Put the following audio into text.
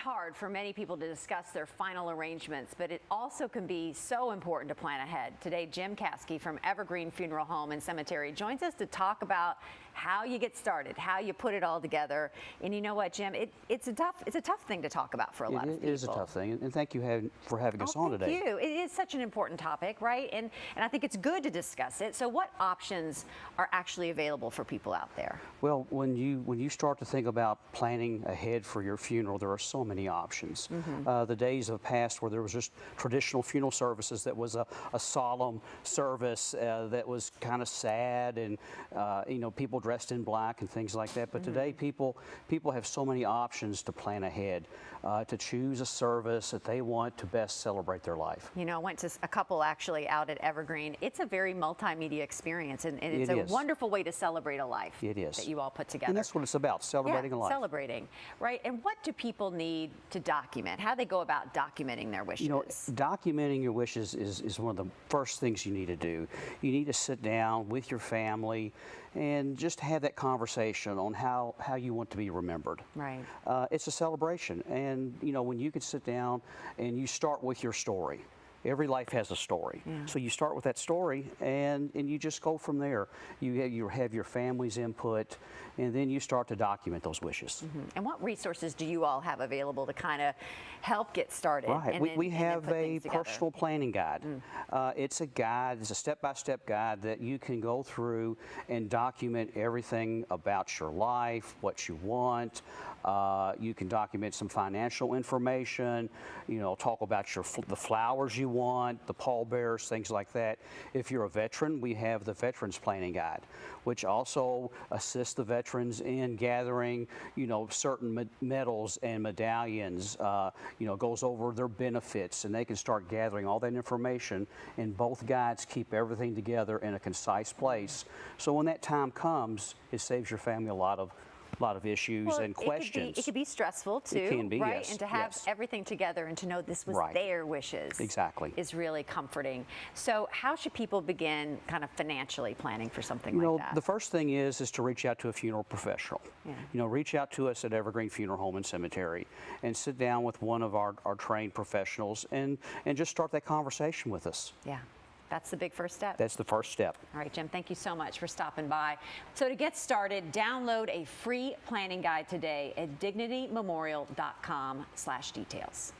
hard for many people to discuss their final arrangements, but it also can be so important to plan ahead. Today, Jim Caskey from Evergreen Funeral Home and Cemetery joins us to talk about how you get started, how you put it all together. And you know what, Jim, it's a tough thing to talk about for a lot of people. It is a tough thing, and thank you for having us on today. Thank you. It is such an important topic, right? And I think it's good to discuss it. So what options are actually available for people out there? Well, when you start to think about planning ahead for your funeral, there are so many options. The days have passed where there was just traditional funeral services that was a solemn service that was kind of sad, and people dressed in black and things like that. But today people have so many options to plan ahead, to choose a service that they want to best celebrate their life. You know, I went to a couple actually out at Evergreen. It's a very multimedia experience, and it's a wonderful way to celebrate a life. It is. That you all put together. And that's what it's about, celebrating a life. Celebrating, right? And what do people need to document? How do they go about documenting their wishes? You know, documenting your wishes is one of the first things you need to do. You need to sit down with your family and just have that conversation on how you want to be remembered. Right. It's a celebration, and when you can sit down and you start with your story. Every life has a story. So you start with that story, and you just go from there. You have your family's input, and then you start to document those wishes. And what resources do you all have available to kind of help get started? Right. We have a personal planning guide. It's a guide. It's a step-by-step guide that you can go through and document everything about your life, what you want. You can document some financial information. Talk about the flowers you want, the pallbearers, things like that. If you're a veteran, we have the Veterans Planning Guide, which also assists the veterans in gathering, certain medals and medallions, goes over their benefits, and they can start gathering all that information, and both guides keep everything together in a concise place. So when that time comes, it saves your family a lot of issues and questions. It could be stressful too, it can be, right? Yes, and to have everything together and to know this was their wishes is really comforting. So how should people begin kind of financially planning for something like that? The first thing is to reach out to a funeral professional. Reach out to us at Evergreen Funeral Home and Cemetery and sit down with one of our trained professionals and just start that conversation with us. Yeah. That's the big first step. That's the first step. All right, Jim, thank you so much for stopping by. So to get started, download a free planning guide today at dignitymemorial.com/details.